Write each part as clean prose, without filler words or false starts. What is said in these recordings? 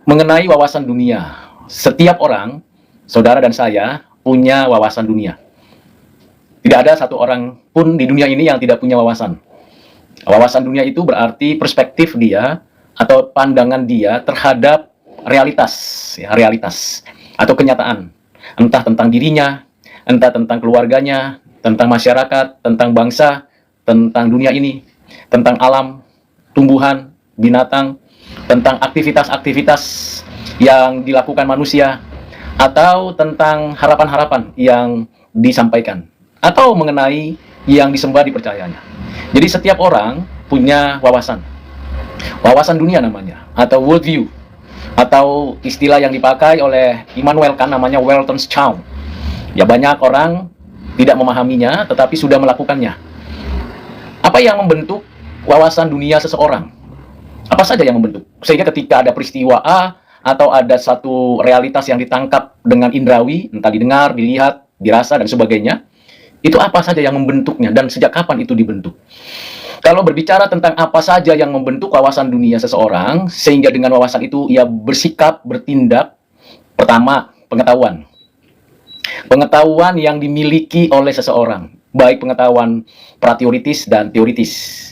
Mengenai wawasan dunia, setiap orang, saudara dan saya, punya wawasan dunia. Tidak ada satu orang pun di dunia ini yang tidak punya wawasan. Wawasan dunia itu berarti perspektif dia atau pandangan dia terhadap realitas, ya, realitas atau kenyataan. Entah tentang dirinya, entah tentang keluarganya, tentang masyarakat, tentang bangsa, tentang dunia ini, tentang alam, tumbuhan, binatang, tentang aktivitas-aktivitas yang dilakukan manusia, atau tentang harapan-harapan yang disampaikan, atau mengenai yang disembah dipercayanya. Jadi setiap orang punya wawasan. Wawasan dunia namanya, atau worldview, atau istilah yang dipakai oleh Immanuel Kant namanya Weltanschauung. Ya, banyak orang tidak memahaminya, tetapi sudah melakukannya. Apa yang membentuk wawasan dunia seseorang? Apa saja yang membentuk? Sehingga ketika ada peristiwa A, atau ada satu realitas yang ditangkap dengan indrawi, entah didengar, dilihat, dirasa, dan sebagainya, itu apa saja yang membentuknya, dan sejak kapan itu dibentuk? Kalau berbicara tentang apa saja yang membentuk wawasan dunia seseorang, sehingga dengan wawasan itu ia bersikap, bertindak, pertama, pengetahuan. Pengetahuan yang dimiliki oleh seseorang, baik pengetahuan prateoritis dan teoritis.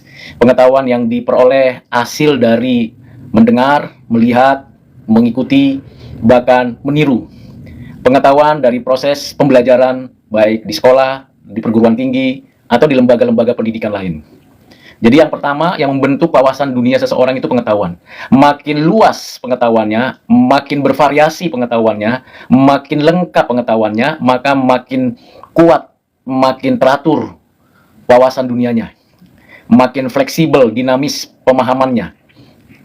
Pengetahuan yang diperoleh hasil dari mendengar, melihat, mengikuti, bahkan meniru. Pengetahuan dari proses pembelajaran, baik di sekolah, di perguruan tinggi, atau di lembaga-lembaga pendidikan lain. Jadi yang pertama yang membentuk wawasan dunia seseorang itu pengetahuan. Makin luas pengetahuannya, makin bervariasi pengetahuannya, makin lengkap pengetahuannya, maka makin kuat, makin teratur wawasan dunianya. Makin fleksibel, dinamis pemahamannya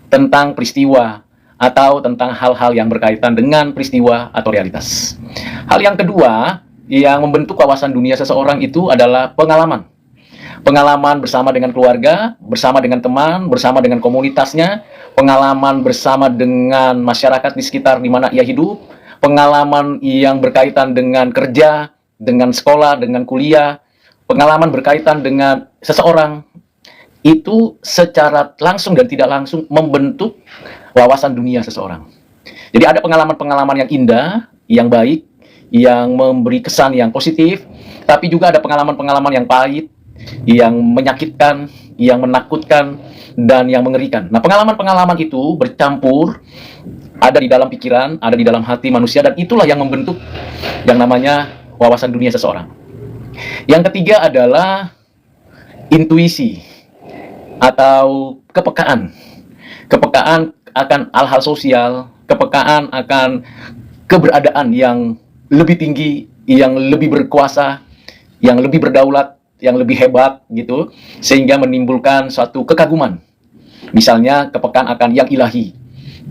tentang peristiwa atau tentang hal-hal yang berkaitan dengan peristiwa atau realitas. Hal yang kedua yang membentuk wawasan dunia seseorang itu adalah pengalaman. Pengalaman bersama dengan keluarga, bersama dengan teman, bersama dengan komunitasnya, pengalaman bersama dengan masyarakat di sekitar di mana ia hidup, pengalaman yang berkaitan dengan kerja, dengan sekolah, dengan kuliah, pengalaman berkaitan dengan seseorang, itu secara langsung dan tidak langsung membentuk wawasan dunia seseorang. Jadi ada pengalaman-pengalaman yang indah, yang baik, yang memberi kesan yang positif, tapi juga ada pengalaman-pengalaman yang pahit, yang menyakitkan, yang menakutkan, dan yang mengerikan. Nah, pengalaman-pengalaman itu bercampur, ada di dalam pikiran, ada di dalam hati manusia, dan itulah yang membentuk yang namanya wawasan dunia seseorang. Yang ketiga adalah intuisi atau kepekaan. Kepekaan akan hal-hal sosial, kepekaan akan keberadaan yang lebih tinggi, yang lebih berkuasa, yang lebih berdaulat, yang lebih hebat gitu, sehingga menimbulkan suatu kekaguman. Misalnya kepekaan akan yang ilahi.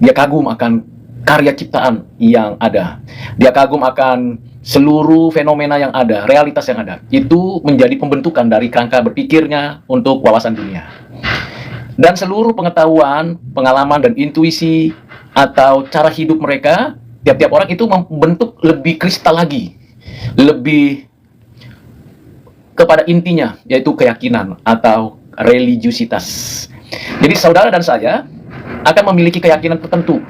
Dia kagum akan karya ciptaan yang ada. Dia kagum akan seluruh fenomena yang ada, realitas yang ada. Itu menjadi pembentukan dari kerangka berpikirnya untuk wawasan dunia. Dan seluruh pengetahuan, pengalaman, dan intuisi atau cara hidup mereka, tiap-tiap orang itu membentuk lebih kristal lagi, lebih kepada intinya, yaitu keyakinan atau religiusitas. Jadi saudara dan saya akan memiliki keyakinan tertentu,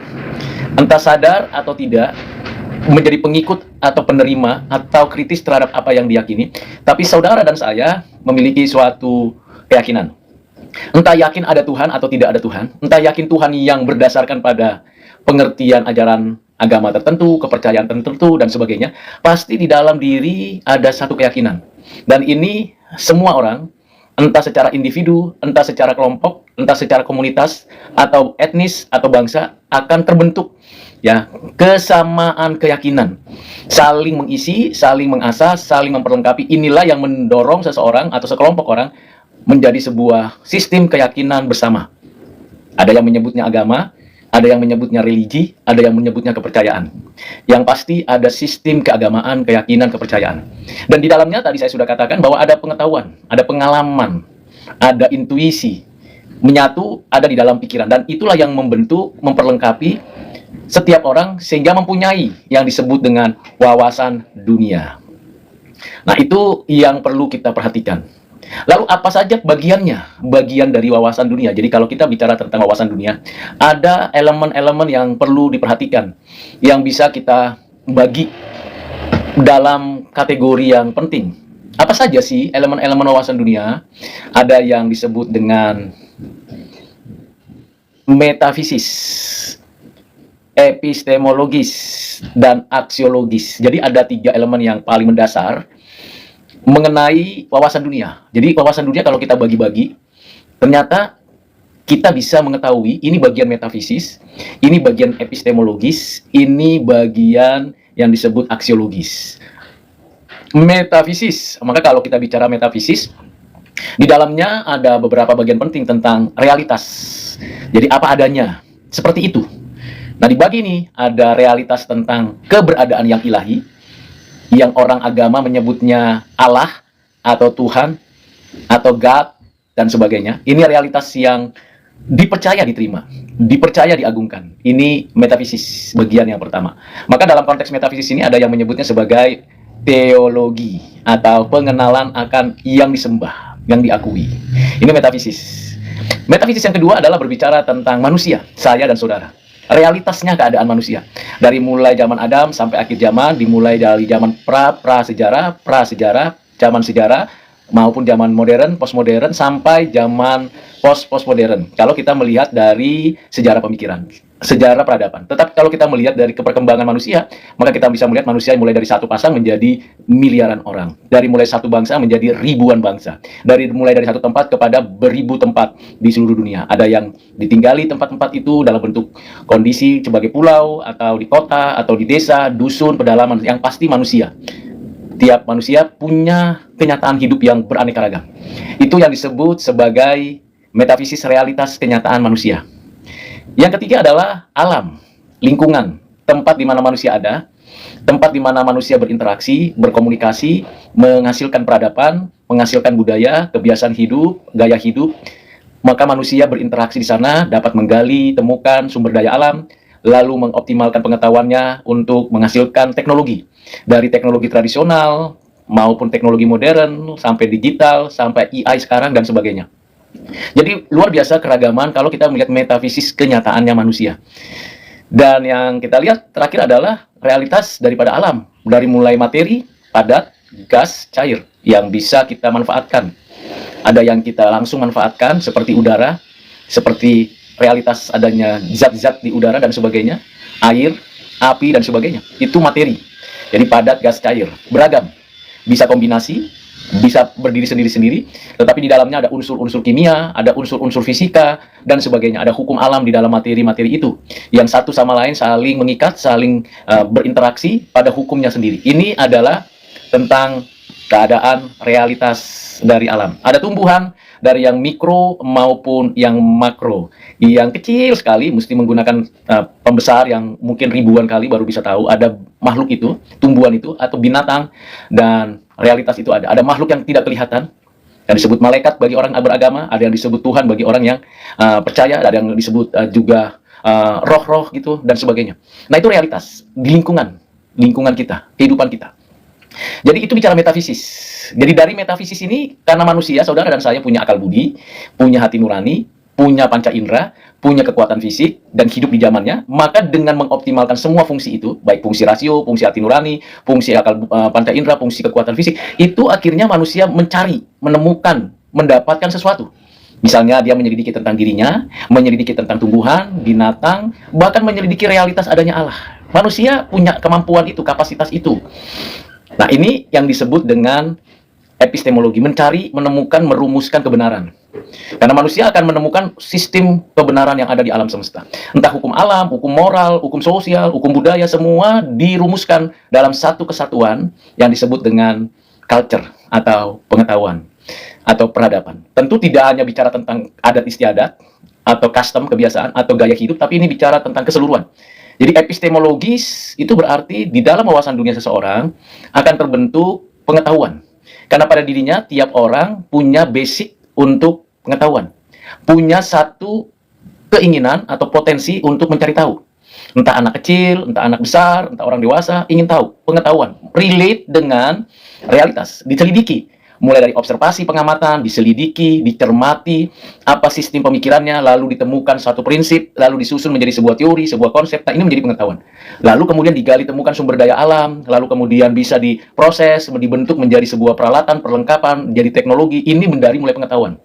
entah sadar atau tidak, menjadi pengikut atau penerima atau kritis terhadap apa yang diyakini, tapi saudara dan saya memiliki suatu keyakinan. Entah yakin ada Tuhan atau tidak ada Tuhan, entah yakin Tuhan yang berdasarkan pada pengertian ajaran agama tertentu, kepercayaan tertentu, dan sebagainya, pasti di dalam diri ada satu keyakinan. Dan ini semua orang, entah secara individu, entah secara kelompok, entah secara komunitas, atau etnis, atau bangsa, akan terbentuk ya kesamaan keyakinan, saling mengisi, saling mengasah, saling memperlengkapi. Inilah yang mendorong seseorang atau sekelompok orang menjadi sebuah sistem keyakinan bersama. Ada yang menyebutnya agama, ada yang menyebutnya religi, ada yang menyebutnya kepercayaan. Yang pasti ada sistem keagamaan, keyakinan, kepercayaan. Dan di dalamnya tadi saya sudah katakan bahwa ada pengetahuan, ada pengalaman, ada intuisi, menyatu ada di dalam pikiran. Dan itulah yang membentuk, memperlengkapi setiap orang sehingga mempunyai yang disebut dengan wawasan dunia. Nah, itu yang perlu kita perhatikan. Lalu apa saja bagiannya? Bagian dari wawasan dunia. Jadi kalau kita bicara tentang wawasan dunia, ada elemen-elemen yang perlu diperhatikan, yang bisa kita bagi dalam kategori yang penting. Apa saja sih elemen-elemen wawasan dunia? Ada yang disebut dengan metafisis, epistemologis, dan aksiologis. Jadi ada 3 elemen yang paling mendasar mengenai wawasan dunia. Jadi wawasan dunia kalau kita bagi-bagi, ternyata kita bisa mengetahui ini bagian metafisis, ini bagian epistemologis, ini bagian yang disebut aksiologis. Metafisis, maka kalau kita bicara metafisis, di dalamnya ada beberapa bagian penting tentang realitas. Jadi apa adanya, seperti itu. Nah, dibagi nih, ada realitas tentang keberadaan yang ilahi, yang orang agama menyebutnya Allah, atau Tuhan, atau God, dan sebagainya. Ini realitas yang dipercaya diterima, dipercaya diagungkan. Ini metafisis, bagian yang pertama. Maka dalam konteks metafisis ini ada yang menyebutnya sebagai teologi, atau pengenalan akan yang disembah, yang diakui. Ini metafisis. Metafisis yang kedua adalah berbicara tentang manusia, saya dan saudara. Realitasnya keadaan manusia. Dari mulai zaman Adam sampai akhir zaman, dimulai dari zaman prasejarah, zaman sejarah, maupun zaman modern, postmodern, sampai zaman postmodern. Kalau kita melihat dari sejarah pemikiran, sejarah peradaban. Tetapi kalau kita melihat dari perkembangan manusia, maka kita bisa melihat manusia mulai dari satu pasang menjadi miliaran orang. Dari mulai satu bangsa menjadi ribuan bangsa. Mulai dari satu tempat kepada beribu tempat di seluruh dunia. Ada yang ditinggali tempat-tempat itu dalam bentuk kondisi sebagai pulau, atau di kota, atau di desa, dusun, pedalaman. Yang pasti manusia. Tiap manusia punya kenyataan hidup yang beraneka ragam. Itu yang disebut sebagai metafisis realitas kenyataan manusia. Yang ketiga adalah alam, lingkungan, tempat di mana manusia ada, tempat di mana manusia berinteraksi, berkomunikasi, menghasilkan peradaban, menghasilkan budaya, kebiasaan hidup, gaya hidup. Maka manusia berinteraksi di sana, dapat menggali, temukan sumber daya alam, lalu mengoptimalkan pengetahuannya untuk menghasilkan teknologi. Dari teknologi tradisional, maupun teknologi modern, sampai digital, sampai AI sekarang, dan sebagainya. Jadi luar biasa keragaman kalau kita melihat metafisis kenyataannya manusia. Dan yang kita lihat terakhir adalah realitas daripada alam. Dari mulai materi, padat, gas, cair, yang bisa kita manfaatkan. Ada yang kita langsung manfaatkan, seperti udara, seperti realitas adanya zat-zat di udara dan sebagainya, air, api, dan sebagainya. Itu materi. Jadi padat, gas, cair, beragam. Bisa kombinasi, bisa berdiri sendiri-sendiri, tetapi di dalamnya ada unsur-unsur kimia, ada unsur-unsur fisika, dan sebagainya. Ada hukum alam di dalam materi-materi itu. Yang satu sama lain saling mengikat, saling berinteraksi pada hukumnya sendiri. Ini adalah tentang keadaan realitas dari alam. Ada tumbuhan, dari yang mikro maupun yang makro. Yang kecil sekali mesti menggunakan pembesar yang mungkin ribuan kali baru bisa tahu ada makhluk itu, tumbuhan itu, atau binatang, dan realitas itu ada. Ada makhluk yang tidak kelihatan, yang disebut malaikat bagi orang beragama, ada yang disebut Tuhan bagi orang yang percaya, ada yang disebut juga roh-roh gitu, dan sebagainya. Nah, itu realitas di lingkungan kita, kehidupan kita. Jadi itu bicara metafisis. Jadi dari metafisis ini, karena manusia, saudara dan saya punya akal budi, punya hati nurani, punya panca indera, punya kekuatan fisik, dan hidup di zamannya, maka dengan mengoptimalkan semua fungsi itu, baik fungsi rasio, fungsi hati nurani, fungsi akal panca indera, fungsi kekuatan fisik, itu akhirnya manusia mencari, menemukan, mendapatkan sesuatu. Misalnya dia menyelidiki tentang dirinya, menyelidiki tentang tumbuhan, binatang, bahkan menyelidiki realitas adanya Allah. Manusia punya kemampuan itu, kapasitas itu. Nah, ini yang disebut dengan epistemologi, mencari, menemukan, merumuskan kebenaran. Karena manusia akan menemukan sistem kebenaran yang ada di alam semesta. Entah hukum alam, hukum moral, hukum sosial, hukum budaya, semua dirumuskan dalam satu kesatuan yang disebut dengan culture, atau pengetahuan, atau peradaban. Tentu tidak hanya bicara tentang adat istiadat, atau custom, kebiasaan, atau gaya hidup, tapi ini bicara tentang keseluruhan. Jadi epistemologis itu berarti di dalam wawasan dunia seseorang akan terbentuk pengetahuan. Karena pada dirinya tiap orang punya basic untuk pengetahuan. Punya satu keinginan atau potensi untuk mencari tahu. Entah anak kecil, entah anak besar, entah orang dewasa, ingin tahu, pengetahuan. Relate dengan realitas, diselidiki. mulai dari observasi, pengamatan, diselidiki, dicermati, apa sistem pemikirannya, lalu ditemukan satu prinsip, lalu disusun menjadi sebuah teori, sebuah konsep. Nah, ini menjadi pengetahuan. Lalu kemudian digali, temukan sumber daya alam, lalu kemudian bisa diproses, dibentuk menjadi sebuah peralatan, perlengkapan, jadi teknologi. Ini dari mulai pengetahuan.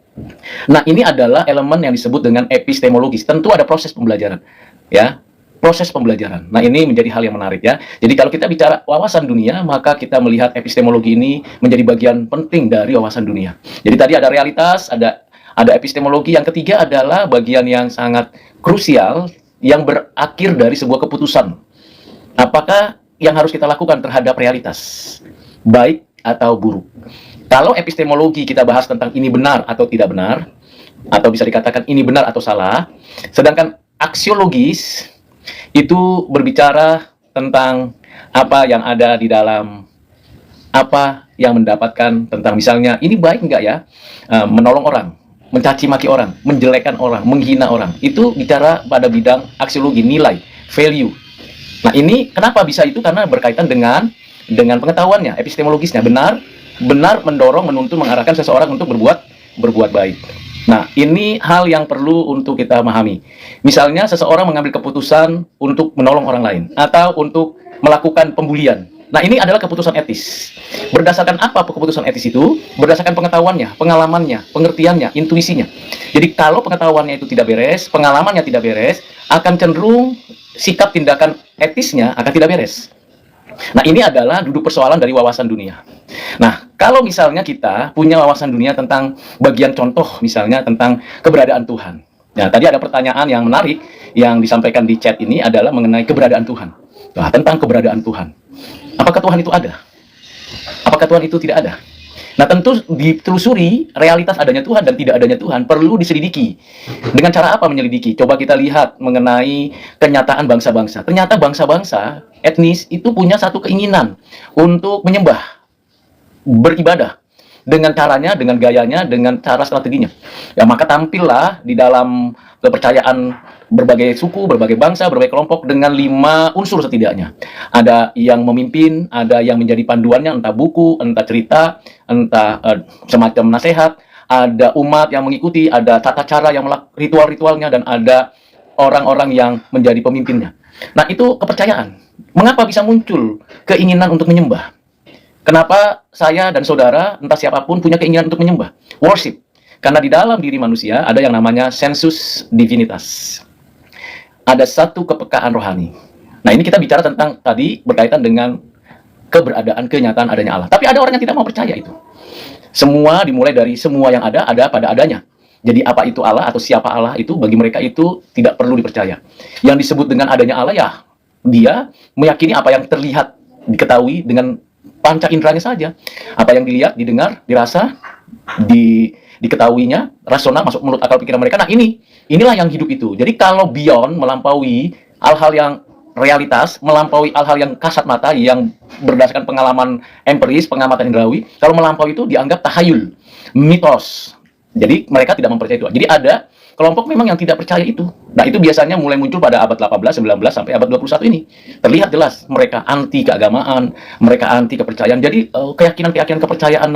Nah, ini adalah elemen yang disebut dengan epistemologis. Tentu ada proses pembelajaran, ya. Proses pembelajaran. Nah, ini menjadi hal yang menarik, ya. Jadi kalau kita bicara wawasan dunia, maka kita melihat epistemologi ini menjadi bagian penting dari wawasan dunia. Jadi tadi ada realitas, ada epistemologi. Yang ketiga adalah bagian yang sangat krusial yang berakhir dari sebuah keputusan. Apakah yang harus kita lakukan terhadap realitas, baik atau buruk? Kalau epistemologi kita bahas tentang ini benar atau tidak benar, atau bisa dikatakan ini benar atau salah, sedangkan aksiologis itu berbicara tentang apa yang ada di dalam, apa yang mendapatkan tentang misalnya ini baik enggak ya, menolong orang, mencaci maki orang, menjelekkan orang, menghina orang. Itu bicara pada bidang aksiologi, nilai, value. Nah, ini kenapa bisa itu? Karena berkaitan dengan pengetahuannya, epistemologisnya. Benar mendorong, menuntun, mengarahkan seseorang untuk berbuat baik. Nah, ini hal yang perlu untuk kita pahami. Misalnya, seseorang mengambil keputusan untuk menolong orang lain, atau untuk melakukan pembulian. Nah, ini adalah keputusan etis. Berdasarkan apa keputusan etis itu? Berdasarkan pengetahuannya, pengalamannya, pengertiannya, intuisinya. Jadi, kalau pengetahuannya itu tidak beres, pengalamannya tidak beres, akan cenderung sikap tindakan etisnya akan tidak beres. Nah, ini adalah duduk persoalan dari wawasan dunia. Nah, kalau misalnya kita punya wawasan dunia tentang bagian contoh, misalnya tentang keberadaan Tuhan. Nah, tadi ada pertanyaan yang menarik yang disampaikan di chat ini adalah mengenai keberadaan Tuhan. Nah, tentang keberadaan Tuhan. Apakah Tuhan itu ada? Apakah Tuhan itu tidak ada? Nah, tentu ditelusuri realitas adanya Tuhan dan tidak adanya Tuhan perlu diselidiki. Dengan cara apa menyelidiki? Coba kita lihat mengenai kenyataan bangsa-bangsa. Ternyata bangsa-bangsa etnis itu punya satu keinginan untuk menyembah, beribadah. Dengan caranya, dengan gayanya, dengan cara strateginya. Ya, maka tampillah di dalam kepercayaan berbagai suku, berbagai bangsa, berbagai kelompok dengan 5 unsur setidaknya. Ada yang memimpin, ada yang menjadi panduannya, entah buku, entah cerita, entah semacam nasihat, ada umat yang mengikuti, ada tata cara yang ritual-ritualnya, dan ada orang-orang yang menjadi pemimpinnya. Nah, itu kepercayaan. Mengapa bisa muncul keinginan untuk menyembah? Kenapa saya dan saudara, entah siapapun, punya keinginan untuk menyembah? Worship. Karena di dalam diri manusia ada yang namanya sensus divinitas. Ada satu kepekaan rohani. Nah, ini kita bicara tentang tadi berkaitan dengan keberadaan, kenyataan adanya Allah. Tapi ada orang yang tidak mau percaya itu. Semua dimulai dari semua yang ada pada adanya. Jadi apa itu Allah atau siapa Allah itu bagi mereka itu tidak perlu dipercaya. Yang disebut dengan adanya Allah, ya dia meyakini apa yang terlihat, diketahui dengan panca inderanya saja. Apa yang dilihat, didengar, dirasa, diketahuinya, rasional, masuk mulut akal pikiran mereka. Nah, inilah yang hidup itu. Jadi kalau beyond, melampaui hal-hal yang realitas, melampaui hal-hal yang kasat mata, yang berdasarkan pengalaman empiris, pengamatan indrawi, kalau melampaui itu dianggap tahayul, mitos. Jadi mereka tidak mempercayai itu. Jadi ada kelompok memang yang tidak percaya itu. Nah, itu biasanya mulai muncul pada abad 18, 19, sampai abad 21 ini. Terlihat jelas mereka anti keagamaan, mereka anti kepercayaan. Jadi keyakinan-keyakinan kepercayaan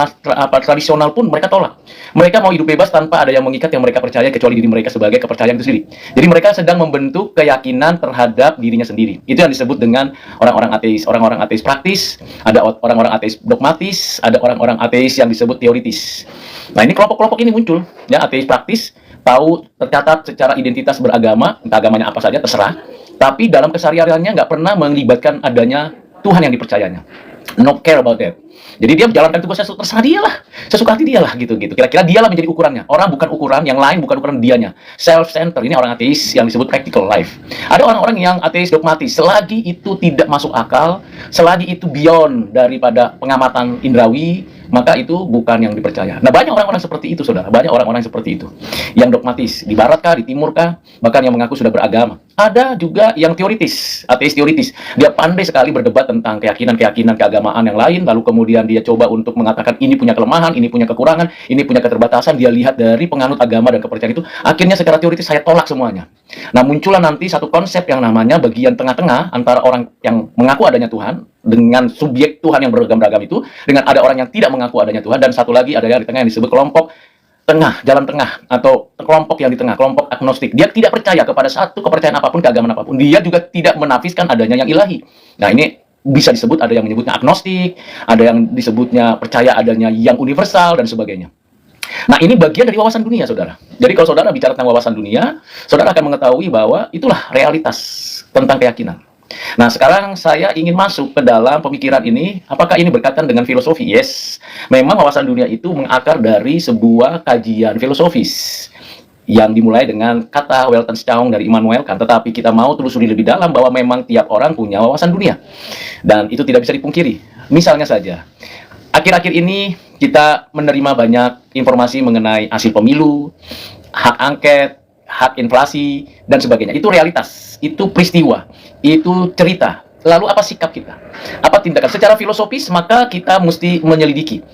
tradisional pun mereka tolak. Mereka mau hidup bebas tanpa ada yang mengikat yang mereka percaya kecuali diri mereka sebagai kepercayaan itu sendiri. Jadi mereka sedang membentuk keyakinan terhadap dirinya sendiri. Itu yang disebut dengan orang-orang ateis. Orang-orang ateis praktis, ada orang-orang ateis dogmatis, ada orang-orang ateis yang disebut teoritis. Nah, ini kelompok-kelompok ini muncul, ya, ateis praktis, tahu tercatat secara identitas beragama, entah agamanya apa saja, terserah. Tapi dalam kesehariannya nggak pernah melibatkan adanya Tuhan yang dipercayanya. No care about that. Jadi dia menjalankan tugasnya terserah dia lah, sesuka hati dia lah, gitu. Kira-kira dia lah menjadi ukurannya. Orang bukan ukuran, yang lain bukan ukuran dianya. Self-center, ini orang ateis yang disebut practical life. Ada orang-orang yang ateis dogmatis, selagi itu tidak masuk akal, selagi itu beyond daripada pengamatan indrawi, maka itu bukan yang dipercaya. Nah, banyak orang-orang seperti itu, saudara. Banyak orang-orang seperti itu. Yang dogmatis, di barat kah, di timur kah, bahkan yang mengaku sudah beragama. Ada juga yang teoritis, ateis teoritis. Dia pandai sekali berdebat tentang keyakinan-keyakinan keagamaan yang lain, lalu kemudian dia coba untuk mengatakan ini punya kelemahan, ini punya kekurangan, ini punya keterbatasan. Dia lihat dari penganut agama dan kepercayaan itu. Akhirnya secara teoritis saya tolak semuanya. Nah, muncullah nanti satu konsep yang namanya bagian tengah-tengah antara orang yang mengaku adanya Tuhan dengan subjek Tuhan yang beragam-ragam itu, dengan ada orang yang tidak mengaku adanya Tuhan, dan satu lagi ada yang di tengah yang disebut kelompok tengah, jalan tengah, atau kelompok yang di tengah, kelompok agnostik. Dia tidak percaya kepada satu kepercayaan apapun, keagamaan apapun. Dia juga tidak menafiskan adanya yang ilahi. Nah, ini bisa disebut, ada yang menyebutnya agnostik, ada yang disebutnya percaya adanya yang universal, dan sebagainya. Nah, ini bagian dari wawasan dunia, saudara. Jadi kalau saudara bicara tentang wawasan dunia, saudara akan mengetahui bahwa itulah realitas tentang keyakinan. Nah, sekarang saya ingin masuk ke dalam pemikiran ini. Apakah ini berkaitan dengan filosofi? Yes. Memang wawasan dunia itu mengakar dari sebuah kajian filosofis yang dimulai dengan kata Weltanschauung dari Immanuel Kant. Tetapi kita mau telusuri lebih dalam bahwa memang tiap orang punya wawasan dunia. Dan itu tidak bisa dipungkiri. Misalnya saja, akhir-akhir ini kita menerima banyak informasi mengenai hasil pemilu, hak angket, hak inflasi, dan sebagainya. Itu realitas, itu peristiwa, itu cerita. Lalu apa sikap kita? Apa tindakan? Secara filosofis, maka kita mesti menyelidiki.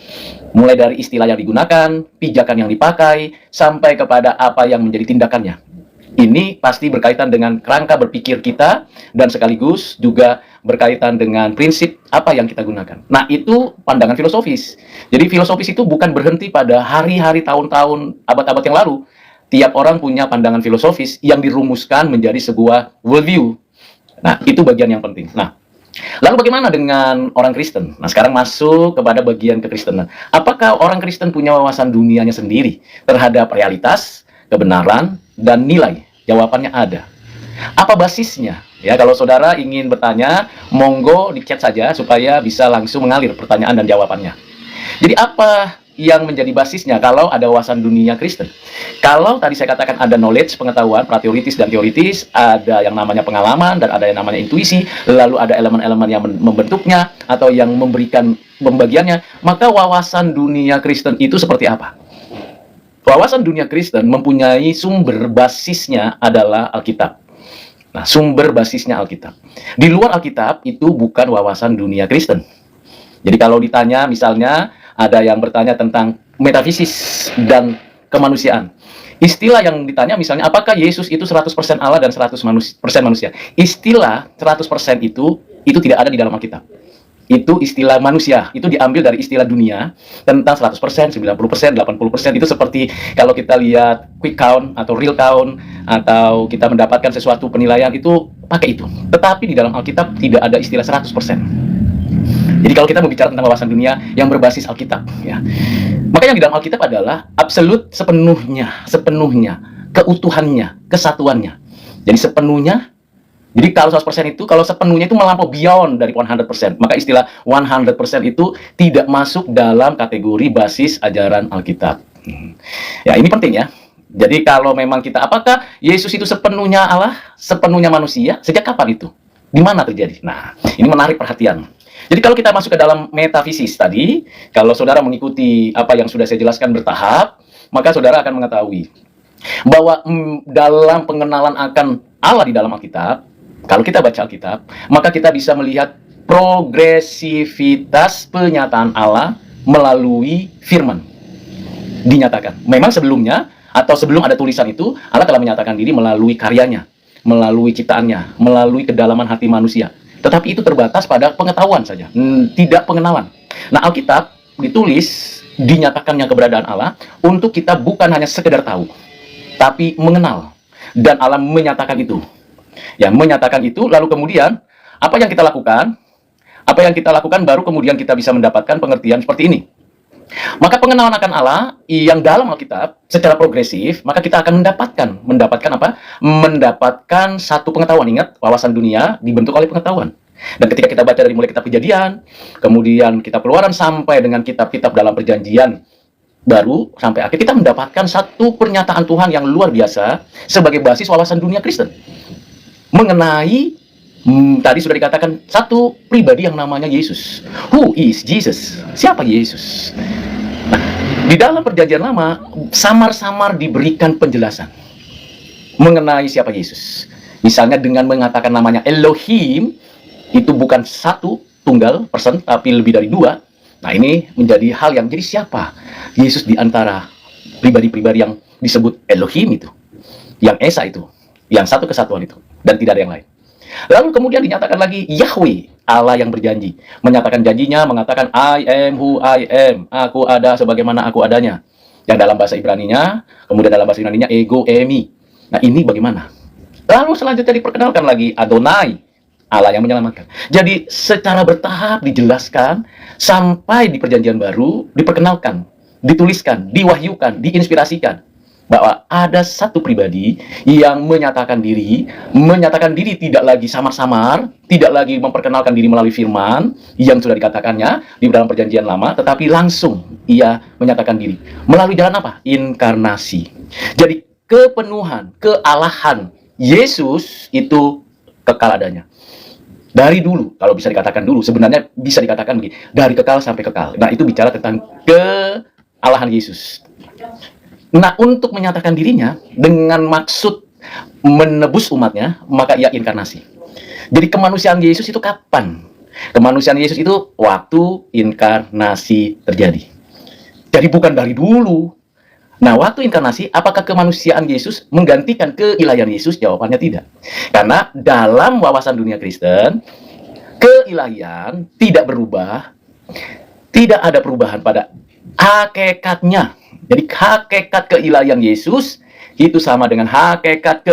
Mulai dari istilah yang digunakan, pijakan yang dipakai, sampai kepada apa yang menjadi tindakannya. Ini pasti berkaitan dengan kerangka berpikir kita, dan sekaligus juga berkaitan dengan prinsip apa yang kita gunakan. Nah, itu pandangan filosofis. Jadi filosofis itu bukan berhenti pada hari-hari, tahun-tahun, abad-abad yang lalu. Tiap orang punya pandangan filosofis yang dirumuskan menjadi sebuah worldview. Nah, itu bagian yang penting. Nah, lalu bagaimana dengan orang Kristen? Nah, sekarang masuk kepada bagian kekristenan. Apakah orang Kristen punya wawasan dunianya sendiri terhadap realitas, kebenaran, dan nilai? Jawabannya ada. Apa basisnya? Ya, kalau saudara ingin bertanya, monggo di chat saja supaya bisa langsung mengalir pertanyaan dan jawabannya. Jadi apa yang menjadi basisnya kalau ada wawasan dunia Kristen? Kalau tadi saya katakan ada knowledge, pengetahuan, prateoritis dan teoritis, ada yang namanya pengalaman dan ada yang namanya intuisi, lalu ada elemen-elemen yang membentuknya atau yang memberikan pembagiannya, maka wawasan dunia Kristen itu seperti apa? Wawasan dunia Kristen mempunyai sumber basisnya adalah Alkitab. Nah, sumber basisnya Alkitab. Di luar Alkitab itu bukan wawasan dunia Kristen. Jadi kalau ditanya misalnya ada yang bertanya tentang metafisis dan kemanusiaan. Istilah yang ditanya misalnya apakah Yesus itu 100% Allah dan 100% manusia. Istilah 100% itu tidak ada di dalam Alkitab. Itu istilah manusia, itu diambil dari istilah dunia tentang 100%, 90%, 80%. Itu seperti kalau kita lihat quick count atau real count atau kita mendapatkan sesuatu penilaian itu pakai itu. Tetapi di dalam Alkitab tidak ada istilah 100%. Jadi kalau kita berbicara tentang wawasan dunia yang berbasis Alkitab, ya, maka yang di dalam Alkitab adalah absolut sepenuhnya, keutuhannya, kesatuannya. Jadi sepenuhnya. Jadi kalau 100% itu, kalau sepenuhnya itu melampau beyond dari 100%, maka istilah 100% itu tidak masuk dalam kategori basis ajaran Alkitab. Ya, ini penting ya. Jadi kalau memang kita, apakah Yesus itu sepenuhnya Allah, sepenuhnya manusia? Sejak kapan itu? Di mana terjadi? Nah, ini menarik perhatian. Jadi kalau kita masuk ke dalam metafisis tadi, kalau saudara mengikuti apa yang sudah saya jelaskan bertahap, maka saudara akan mengetahui bahwa dalam pengenalan akan Allah di dalam Alkitab, kalau kita baca Alkitab, maka kita bisa melihat progresivitas penyataan Allah melalui firman. Dinyatakan. Memang sebelumnya, atau sebelum ada tulisan itu, Allah telah menyatakan diri melalui karyanya, melalui ciptaannya, melalui kedalaman hati manusia. Tetapi itu terbatas pada pengetahuan saja, tidak pengenalan. Nah, Alkitab ditulis, dinyatakannya keberadaan Allah, untuk kita bukan hanya sekedar tahu, tapi mengenal. Dan Allah menyatakan itu. Ya, menyatakan itu, lalu kemudian apa yang kita lakukan? Apa yang kita lakukan baru kemudian kita bisa mendapatkan pengertian seperti ini. Maka pengenalan akan Allah yang dalam Alkitab secara progresif, maka kita akan mendapatkan apa? Mendapatkan satu pengetahuan. Ingat, wawasan dunia dibentuk oleh pengetahuan. Dan ketika kita baca dari mulai kitab Kejadian, kemudian kitab Keluaran sampai dengan kitab-kitab dalam perjanjian baru sampai akhir, kita mendapatkan satu pernyataan Tuhan yang luar biasa sebagai basis wawasan dunia Kristen. Mengenai tadi sudah dikatakan satu pribadi yang namanya Yesus. Who is Jesus? Siapa Yesus? Nah, di dalam perjanjian lama samar-samar diberikan penjelasan mengenai siapa Yesus. Misalnya dengan mengatakan namanya Elohim, itu bukan satu tunggal person, tapi lebih dari dua. Nah, ini menjadi hal yang, jadi siapa Yesus di antara pribadi-pribadi yang disebut Elohim itu, yang Esa itu, yang satu kesatuan itu, dan tidak ada yang lain. Lalu kemudian dinyatakan lagi Yahweh, Allah yang berjanji, menyatakan janjinya, mengatakan I am who I am, aku ada sebagaimana aku adanya, yang dalam bahasa Ibraninya, kemudian dalam bahasa Yunaninya ego emi. Nah, ini bagaimana? Lalu selanjutnya diperkenalkan lagi Adonai, Allah yang menyelamatkan. Jadi secara bertahap dijelaskan sampai di perjanjian baru diperkenalkan, dituliskan, diwahyukan, diinspirasikan bahwa ada satu pribadi yang menyatakan diri tidak lagi samar-samar, tidak lagi memperkenalkan diri melalui firman yang sudah dikatakannya di dalam perjanjian lama, tetapi langsung ia menyatakan diri melalui jalan apa? Inkarnasi. Jadi kepenuhan, kealahan Yesus itu kekal adanya. Dari dulu, kalau bisa dikatakan dulu, sebenarnya bisa dikatakan begini, dari kekal sampai kekal. Nah, itu bicara tentang kealahan Yesus. Nah, untuk menyatakan dirinya dengan maksud menebus umatnya, maka ia inkarnasi. Jadi kemanusiaan Yesus itu kapan? Kemanusiaan Yesus itu waktu inkarnasi terjadi. Jadi bukan dari dulu. Nah, waktu inkarnasi, apakah kemanusiaan Yesus menggantikan keilahian Yesus? Jawabannya tidak. Karena dalam wawasan dunia Kristen, keilahian tidak berubah, tidak ada perubahan pada hakikatnya. Jadi hakikat keilahian Yesus itu sama dengan hakikat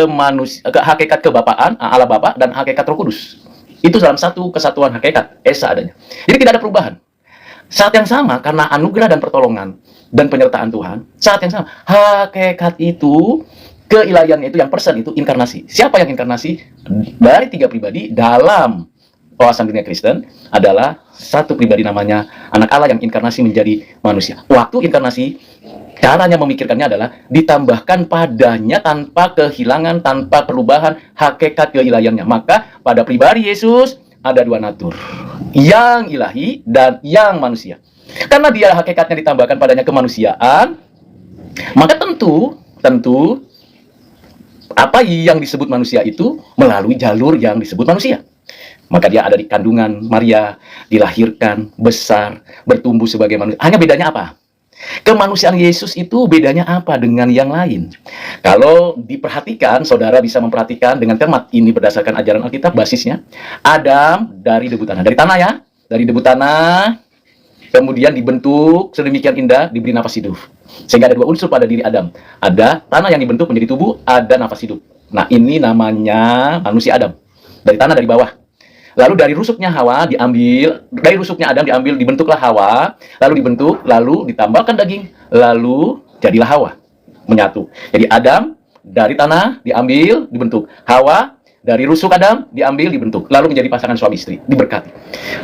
hakikat kebapaan Allah Bapa dan hakikat Roh Kudus. Itu dalam satu kesatuan hakikat Esa adanya. Jadi tidak ada perubahan. Saat yang sama, karena anugerah dan pertolongan dan penyertaan Tuhan, saat yang sama, hakikat itu, keilahian itu, yang person itu, inkarnasi. Siapa yang inkarnasi? Dari tiga pribadi dalam wawasan dunia Kristen adalah satu pribadi namanya Anak Allah yang inkarnasi menjadi manusia. Waktu inkarnasi, caranya memikirkannya adalah ditambahkan padanya tanpa kehilangan, tanpa perubahan hakikat keilahiannya. Maka pada pribadi Yesus ada dua natur, yang ilahi dan yang manusia. Karena dia hakikatnya ditambahkan padanya kemanusiaan, maka tentu apa yang disebut manusia itu melalui jalur yang disebut manusia. Maka dia ada di kandungan Maria, dilahirkan, besar, bertumbuh sebagai manusia. Hanya bedanya apa? Kemanusiaan Yesus itu bedanya apa dengan yang lain? Kalau diperhatikan, saudara bisa memperhatikan dengan cermat, ini berdasarkan ajaran Alkitab, basisnya Adam dari debu tanah, dari tanah ya, dari debu tanah, kemudian dibentuk sedemikian indah, diberi nafas hidup. Sehingga ada dua unsur pada diri Adam. Ada tanah yang dibentuk menjadi tubuh, ada nafas hidup. Nah, ini namanya manusia Adam. Dari tanah, dari bawah. Lalu dari rusuknya Hawa diambil, dari rusuknya Adam diambil, dibentuklah Hawa, lalu dibentuk, lalu ditambahkan daging, lalu jadilah Hawa, menyatu. Jadi Adam dari tanah diambil, dibentuk. Hawa dari rusuk Adam diambil, dibentuk, lalu menjadi pasangan suami istri, diberkati.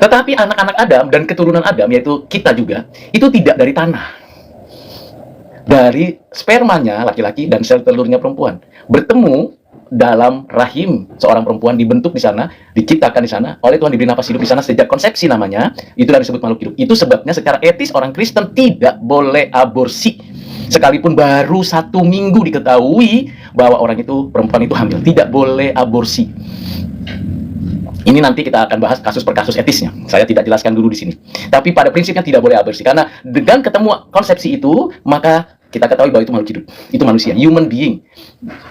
Tetapi anak-anak Adam dan keturunan Adam, yaitu kita juga, itu tidak dari tanah. Dari spermanya laki-laki dan sel telurnya perempuan bertemu dalam rahim seorang perempuan, dibentuk di sana, diciptakan di sana, oleh Tuhan diberi nafas hidup di sana sejak konsepsi namanya, itu dari disebut makhluk hidup. Itu sebabnya secara etis orang Kristen tidak boleh aborsi. Sekalipun baru 1 minggu diketahui bahwa orang itu, perempuan itu hamil, tidak boleh aborsi. Ini nanti kita akan bahas kasus per kasus etisnya. Saya tidak jelaskan dulu di sini. Tapi pada prinsipnya tidak boleh aborsi, karena dengan ketemu konsepsi itu, maka kita ketahui bahwa itu makhluk hidup, itu manusia, human being.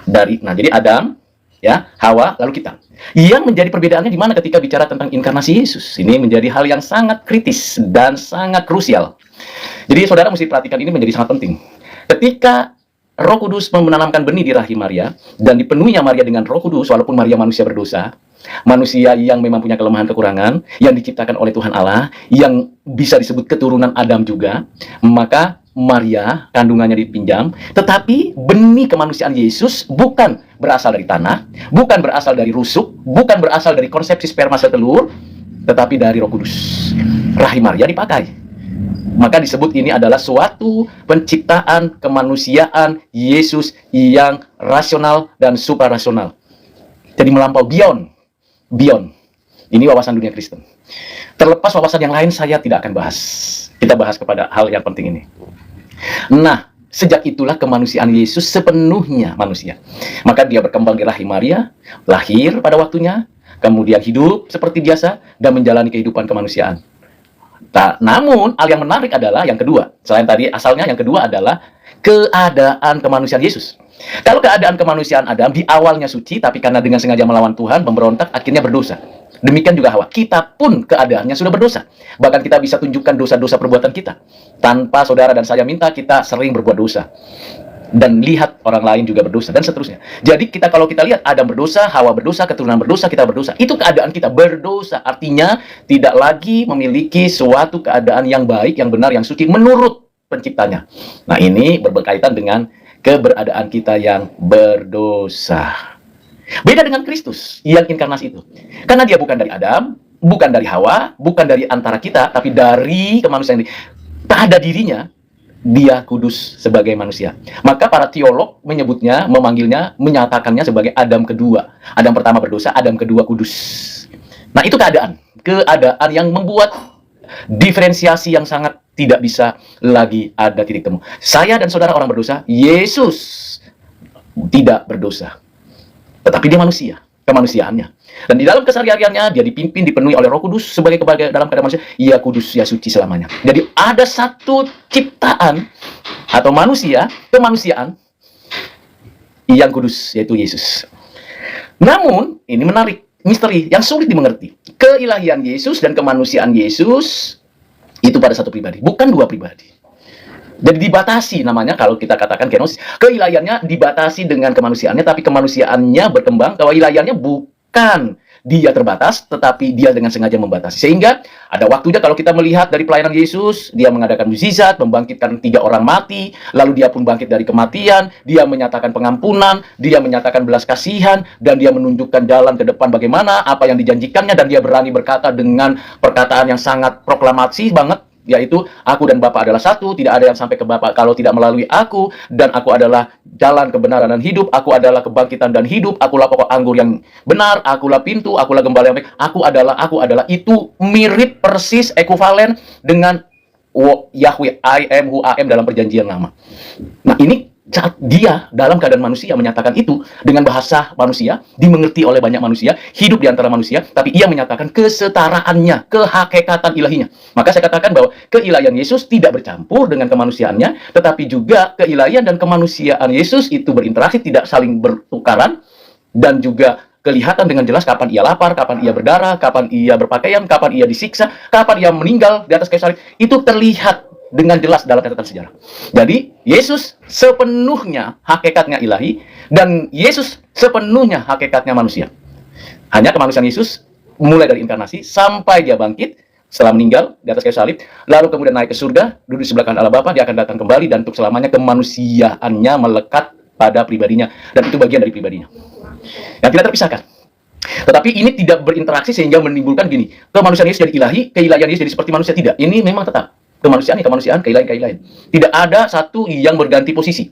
Nah, jadi Adam, ya, Hawa, lalu kita. Yang menjadi perbedaannya di mana ketika bicara tentang inkarnasi Yesus? Ini menjadi hal yang sangat kritis dan sangat krusial. Jadi saudara mesti perhatikan, ini menjadi sangat penting. Ketika Roh Kudus menanamkan benih di rahim Maria dan dipenuhinya Maria dengan Roh Kudus, walaupun Maria manusia berdosa, manusia yang memang punya kelemahan kekurangan, yang diciptakan oleh Tuhan Allah, yang bisa disebut keturunan Adam juga, maka Maria, kandungannya dipinjam, tetapi benih kemanusiaan Yesus bukan berasal dari tanah, bukan berasal dari rusuk, bukan berasal dari konsepsi sperma sel telur, tetapi dari Roh Kudus. Rahim Maria dipakai. Maka disebut ini adalah suatu penciptaan kemanusiaan Yesus yang rasional dan suprarasional. Jadi melampau, beyond. Ini wawasan dunia Kristen. Terlepas wawasan yang lain saya tidak akan bahas. Kita bahas kepada hal yang penting ini. Nah, sejak itulah kemanusiaan Yesus sepenuhnya manusia. Maka dia berkembang di rahim Maria, lahir pada waktunya, kemudian hidup seperti biasa, dan menjalani kehidupan kemanusiaan. Namun, hal yang menarik adalah yang kedua. Selain tadi asalnya, yang kedua adalah keadaan kemanusiaan Yesus. Kalau keadaan kemanusiaan Adam di awalnya suci, tapi karena dengan sengaja melawan Tuhan, memberontak, akhirnya berdosa. Demikian juga Hawa. Kita pun keadaannya sudah berdosa. Bahkan kita bisa tunjukkan dosa-dosa perbuatan kita. Tanpa saudara dan saya minta, kita sering berbuat dosa. Dan lihat orang lain juga berdosa, dan seterusnya. Jadi kalau kita lihat Adam berdosa, Hawa berdosa, keturunan berdosa, kita berdosa. Itu keadaan kita berdosa. Artinya tidak lagi memiliki suatu keadaan yang baik, yang benar, yang suci menurut penciptanya. Nah, ini berkaitan dengan keberadaan kita yang berdosa. Beda dengan Kristus yang inkarnasi itu. Karena dia bukan dari Adam, bukan dari Hawa, bukan dari antara kita, tapi dari kemanusiaan ini. Pada dirinya, dia kudus sebagai manusia. Maka para teolog menyebutnya, memanggilnya, menyatakannya sebagai Adam kedua. Adam pertama berdosa, Adam kedua kudus. Nah, itu keadaan. Keadaan yang membuat diferensiasi yang sangat tidak bisa lagi ada titik temu. Saya dan saudara orang berdosa, Yesus tidak berdosa. Tetapi dia manusia, kemanusiaannya. Dan di dalam kesehariannya, dia dipimpin, dipenuhi oleh Roh Kudus sebagai dalam keadaan manusia. Ia kudus, ia suci selamanya. Jadi ada satu ciptaan atau manusia, kemanusiaan yang kudus, yaitu Yesus. Namun, ini menarik, misteri yang sulit dimengerti. Keilahian Yesus dan kemanusiaan Yesus itu pada satu pribadi, bukan dua pribadi. Jadi dibatasi namanya, kalau kita katakan kenosis. Keilahiannya dibatasi dengan kemanusiaannya, tapi kemanusiaannya berkembang. Keilahiannya bukan dia terbatas, tetapi dia dengan sengaja membatasi. Sehingga ada waktunya kalau kita melihat dari pelayanan Yesus, dia mengadakan mukjizat, membangkitkan 3 orang mati, lalu dia pun bangkit dari kematian, dia menyatakan pengampunan, dia menyatakan belas kasihan, dan dia menunjukkan jalan ke depan bagaimana, apa yang dijanjikannya, dan dia berani berkata dengan perkataan yang sangat proklamasi banget, yaitu aku dan Bapa adalah satu, tidak ada yang sampai ke Bapa kalau tidak melalui aku, dan aku adalah jalan kebenaran dan hidup, aku adalah kebangkitan dan hidup, akulah pokok anggur yang benar, akulah pintu, akulah gembala yang baik, aku adalah, itu mirip persis ekuivalen dengan Yahweh, I am who I am dalam perjanjian lama. Nah, ini saat dia dalam keadaan manusia menyatakan itu dengan bahasa manusia, dimengerti oleh banyak manusia, hidup di antara manusia, tapi ia menyatakan kesetaraannya, kehakikatan ilahinya. Maka saya katakan bahwa keilahian Yesus tidak bercampur dengan kemanusiaannya, tetapi juga keilahian dan kemanusiaan Yesus itu berinteraksi, tidak saling bertukaran, dan juga kelihatan dengan jelas kapan ia lapar, kapan ia berdarah, kapan ia berpakaian, kapan ia disiksa, kapan ia meninggal di atas kayu salib. Itu terlihat dengan jelas dalam catatan sejarah. Jadi, Yesus sepenuhnya hakikatnya ilahi, dan Yesus sepenuhnya hakikatnya manusia. Hanya kemanusiaan Yesus, mulai dari inkarnasi, sampai dia bangkit, setelah meninggal di atas kayu salib, lalu kemudian naik ke surga, duduk di sebelah kanan Allah Bapa, dia akan datang kembali, dan untuk selamanya kemanusiaannya melekat pada pribadinya, dan itu bagian dari pribadinya, yang tidak terpisahkan. Tetapi ini tidak berinteraksi sehingga menimbulkan gini, kemanusiaan Yesus jadi ilahi, keilahian Yesus jadi seperti manusia. Tidak, ini memang tetap kemanusiaan, keilahian. Tidak ada satu yang berganti posisi.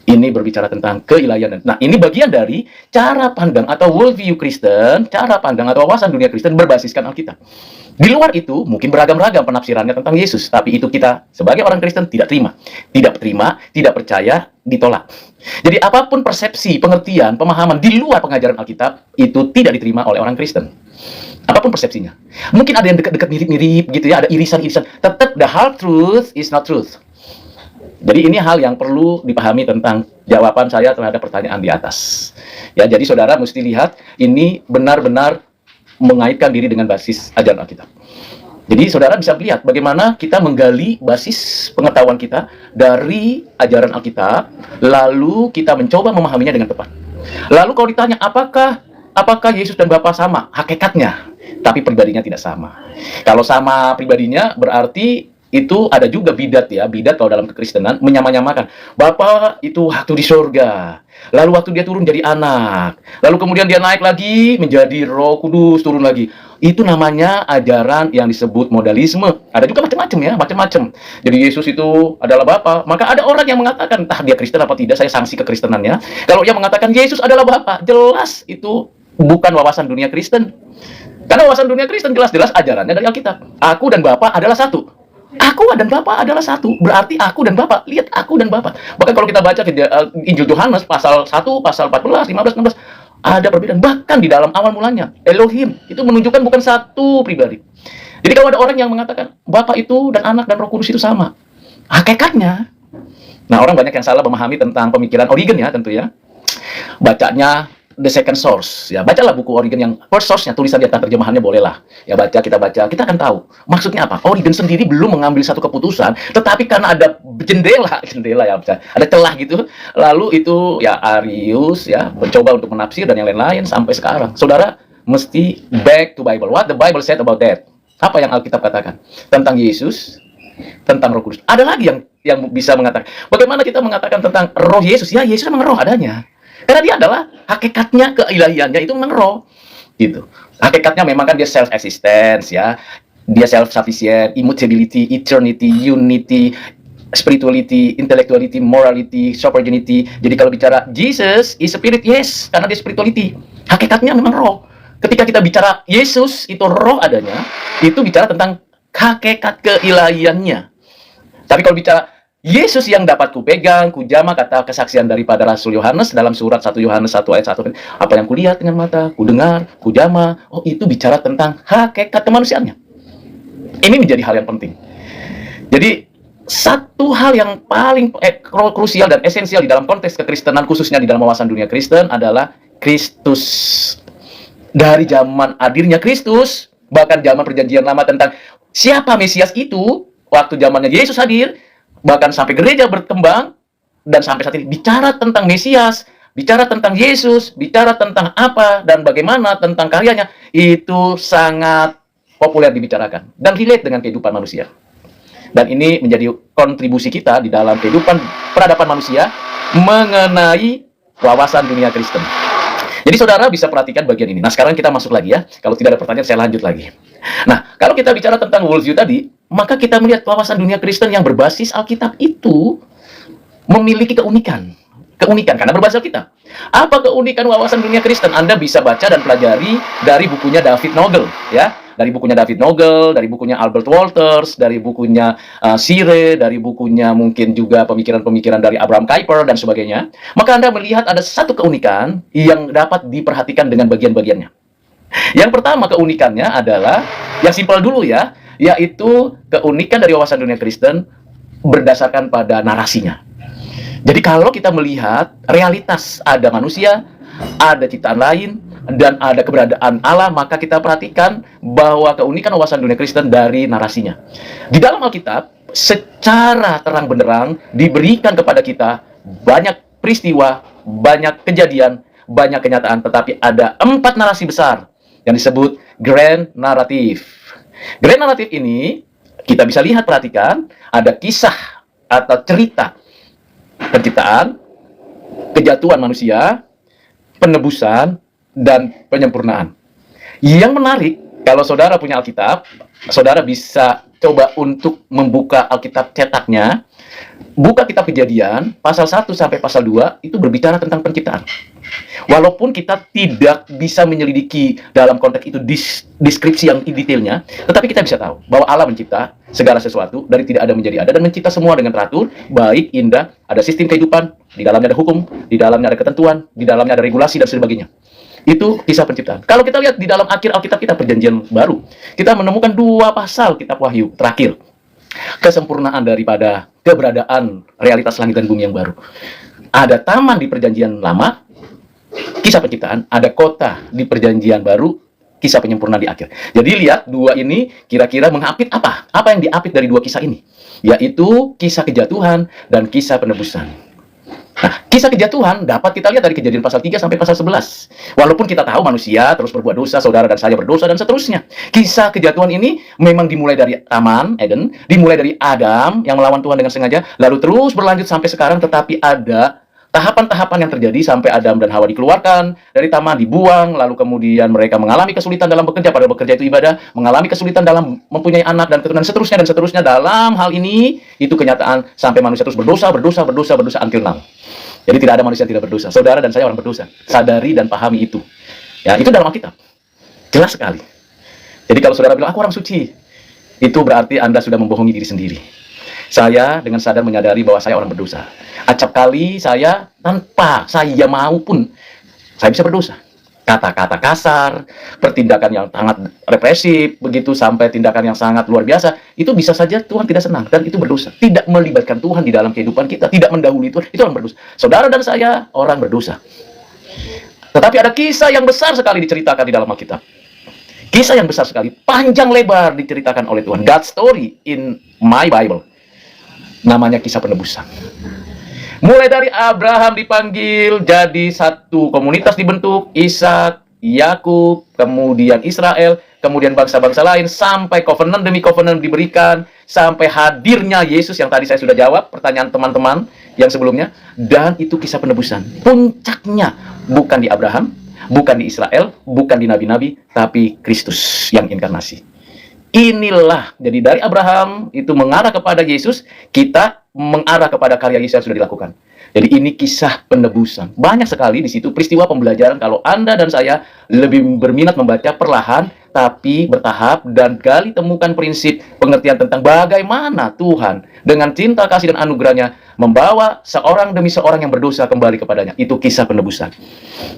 Ini berbicara tentang keilahian. Nah, ini bagian dari cara pandang atau worldview Kristen, cara pandang atau wawasan dunia Kristen berbasiskan Alkitab. Di luar itu, mungkin beragam-ragam penafsirannya tentang Yesus, tapi itu kita sebagai orang Kristen tidak terima. Tidak terima, tidak percaya, ditolak. Jadi apapun persepsi, pengertian, pemahaman di luar pengajaran Alkitab, itu tidak diterima oleh orang Kristen. Apapun persepsinya. Mungkin ada yang dekat-dekat mirip-mirip gitu ya, ada irisan-irisan. Tetap the hard truth is not truth. Jadi ini hal yang perlu dipahami tentang jawaban saya terhadap pertanyaan di atas. Ya, jadi saudara mesti lihat ini benar-benar mengaitkan diri dengan basis ajaran Alkitab. Jadi saudara bisa melihat bagaimana kita menggali basis pengetahuan kita dari ajaran Alkitab, lalu kita mencoba memahaminya dengan tepat. Lalu kalau ditanya apakah Yesus dan Bapa sama? Hakikatnya, tapi pribadinya tidak sama. Kalau sama pribadinya berarti itu ada juga bidat ya. Bidat kalau dalam kekristenan menyamanyamakan Bapa itu waktu di surga, lalu waktu dia turun jadi anak, lalu kemudian dia naik lagi menjadi Roh Kudus turun lagi. Itu namanya ajaran yang disebut modalisme. Ada juga macam-macam ya, macam-macam. Jadi Yesus itu adalah Bapa. Maka ada orang yang mengatakan, entah dia Kristen apa tidak, saya sanksi kekristenannya. Kalau dia mengatakan Yesus adalah Bapa, jelas itu bukan wawasan dunia Kristen. Karena wawasan dunia Kristen jelas-jelas ajarannya dari Alkitab. Aku dan Bapa adalah satu. Aku dan Bapa adalah satu. Berarti aku dan Bapa. Lihat, aku dan Bapa. Bahkan kalau kita baca Injil Yohanes pasal 1, pasal 14, 15, 16, ada perbedaan. Bahkan di dalam awal mulanya, Elohim itu menunjukkan bukan satu pribadi. Jadi kalau ada orang yang mengatakan Bapa itu dan Anak dan Roh Kudus itu sama, hakikatnya, nah orang banyak yang salah memahami tentang pemikiran Origen ya tentu ya. Bacanya the second source ya, bacalah buku Origen yang first source-nya, tulisan di atas terjemahannya bolehlah ya, kita baca, kita akan tahu maksudnya apa. Origen sendiri belum mengambil satu keputusan, tetapi karena ada jendela ya, ada celah gitu, lalu itu ya Arius ya mencoba untuk menafsir dan yang lain-lain sampai sekarang. Saudara mesti back to Bible. What the Bible said about that? Apa yang Alkitab katakan tentang Yesus, tentang Roh Kudus? Ada lagi yang bisa mengatakan. Bagaimana kita mengatakan tentang Roh Yesus? Ya, Yesus memang roh adanya. Karena dia adalah hakikatnya, keilahiannya itu memang roh. Gitu. Hakikatnya memang kan dia self-existence ya. Dia self-sufficient, immutability, eternity, unity, spirituality, intellectuality, morality, sovereignty. Jadi kalau bicara Jesus is spirit, yes, karena dia spirituality. Hakikatnya memang roh. Ketika kita bicara Yesus itu roh adanya, itu bicara tentang hakikat keilahiannya. Tapi kalau bicara Yesus yang dapat kupegang, kujama, kata kesaksian daripada Rasul Yohanes dalam surat 1 Yohanes 1 ayat 1, apa yang kulihat dengan mata, kudengar, kujama, oh itu bicara tentang hakikat kemanusiaannya. Ini menjadi hal yang penting. Jadi satu hal yang paling krusial dan esensial di dalam konteks kekristenan, khususnya di dalam wawasan dunia Kristen, adalah Kristus. Dari zaman hadirnya Kristus, bahkan zaman perjanjian lama tentang siapa Mesias itu, waktu zamannya Yesus hadir, bahkan sampai gereja berkembang, dan sampai saat ini bicara tentang Mesias, bicara tentang Yesus, bicara tentang apa dan bagaimana tentang karyanya, itu sangat populer dibicarakan dan relate dengan kehidupan manusia. Dan ini menjadi kontribusi kita di dalam kehidupan peradaban manusia mengenai wawasan dunia Kristen. Jadi saudara bisa perhatikan bagian ini. Nah sekarang kita masuk lagi ya. Kalau tidak ada pertanyaan saya lanjut lagi. Nah kalau kita bicara tentang worldview tadi, maka kita melihat wawasan dunia Kristen yang berbasis Alkitab itu memiliki keunikan karena berbasis Alkitab. Apa keunikan wawasan dunia Kristen? Anda bisa baca dan pelajari dari bukunya David Nogel ya. Dari bukunya David Nogel, dari bukunya Albert Wolters, dari bukunya Sire, dari bukunya mungkin juga pemikiran-pemikiran dari Abraham Kuyper dan sebagainya. Maka Anda melihat ada satu keunikan yang dapat diperhatikan dengan bagian-bagiannya. Yang pertama keunikannya adalah, yang simpel dulu ya, yaitu keunikan dari wawasan dunia Kristen berdasarkan pada narasinya. Jadi kalau kita melihat realitas ada manusia, ada ciptaan lain, dan ada keberadaan Allah, maka kita perhatikan bahwa keunikan wawasan dunia Kristen dari narasinya. Di dalam Alkitab, secara terang benderang diberikan kepada kita banyak peristiwa, banyak kejadian, banyak kenyataan, tetapi ada 4 narasi besar yang disebut Grand Narrative. Grand Narrative ini kita bisa lihat, perhatikan, ada kisah atau cerita penciptaan, kejatuhan manusia, penebusan, dan penyempurnaan. Yang menarik, kalau saudara punya Alkitab, saudara bisa coba untuk membuka Alkitab cetaknya, buka kitab Kejadian, pasal 1 sampai pasal 2, itu berbicara tentang penciptaan. Walaupun kita tidak bisa menyelidiki dalam konteks itu deskripsi yang detailnya, tetapi kita bisa tahu bahwa Allah mencipta segala sesuatu dari tidak ada menjadi ada, dan mencipta semua dengan teratur, baik, indah, ada sistem kehidupan, di dalamnya ada hukum, di dalamnya ada ketentuan, di dalamnya ada regulasi dan sebagainya. Itu kisah penciptaan. Kalau kita lihat di dalam akhir Alkitab kita, Perjanjian Baru, kita menemukan 2 pasal kitab Wahyu terakhir. Kesempurnaan daripada keberadaan realitas langit dan bumi yang baru. Ada taman di Perjanjian Lama, kisah penciptaan, ada kota di Perjanjian Baru, kisah penyempurnaan di akhir. Jadi lihat 2 ini kira-kira mengapit apa? Apa yang diapit dari 2 kisah ini? Yaitu kisah kejatuhan dan kisah penebusan. Nah, kisah kejatuhan dapat kita lihat dari Kejadian pasal 3 sampai pasal 11. Walaupun kita tahu manusia terus berbuat dosa, saudara dan saya berdosa, dan seterusnya. Kisah kejatuhan ini memang dimulai dari Taman Eden, dimulai dari Adam yang melawan Tuhan dengan sengaja, lalu terus berlanjut sampai sekarang, tetapi ada tahapan-tahapan yang terjadi sampai Adam dan Hawa dikeluarkan dari taman, dibuang, lalu kemudian mereka mengalami kesulitan dalam bekerja, padahal bekerja itu ibadah, mengalami kesulitan dalam mempunyai anak dan keturunan, seterusnya dan seterusnya. Dalam hal ini, itu kenyataan sampai manusia terus berdosa until now. Jadi tidak ada manusia yang tidak berdosa. Saudara dan saya orang berdosa. Sadari dan pahami itu. Ya, itu dalam Alkitab. Jelas sekali. Jadi kalau saudara bilang, aku orang suci, itu berarti Anda sudah membohongi diri sendiri. Saya dengan sadar menyadari bahwa saya orang berdosa. Acap kali saya tanpa saya mau pun, saya bisa berdosa. Kata-kata kasar, pertindakan yang sangat represif, begitu sampai tindakan yang sangat luar biasa, itu bisa saja Tuhan tidak senang, dan itu berdosa. Tidak melibatkan Tuhan di dalam kehidupan kita, tidak mendahului Tuhan, itu orang berdosa. Saudara dan saya, orang berdosa. Tetapi ada kisah yang besar sekali diceritakan di dalam Alkitab. Kisah yang besar sekali, panjang lebar diceritakan oleh Tuhan. God's story in my Bible. Namanya kisah penebusan. Mulai dari Abraham dipanggil, jadi satu komunitas dibentuk, Ishak, Yakub, kemudian Israel, kemudian bangsa-bangsa lain, sampai covenant demi covenant diberikan, sampai hadirnya Yesus yang tadi saya sudah jawab pertanyaan teman-teman yang sebelumnya, dan itu kisah penebusan. Puncaknya bukan di Abraham, bukan di Israel, bukan di nabi-nabi, tapi Kristus yang inkarnasi. Inilah, jadi dari Abraham itu mengarah kepada Yesus, kita mengarah kepada karya Yesus yang sudah dilakukan. Jadi ini kisah penebusan. Banyak sekali di situ peristiwa pembelajaran kalau Anda dan saya lebih berminat membaca perlahan, tapi bertahap, dan gali temukan prinsip pengertian tentang bagaimana Tuhan dengan cinta, kasih, dan anugerahnya membawa seorang demi seorang yang berdosa kembali kepadanya. Itu kisah penebusan.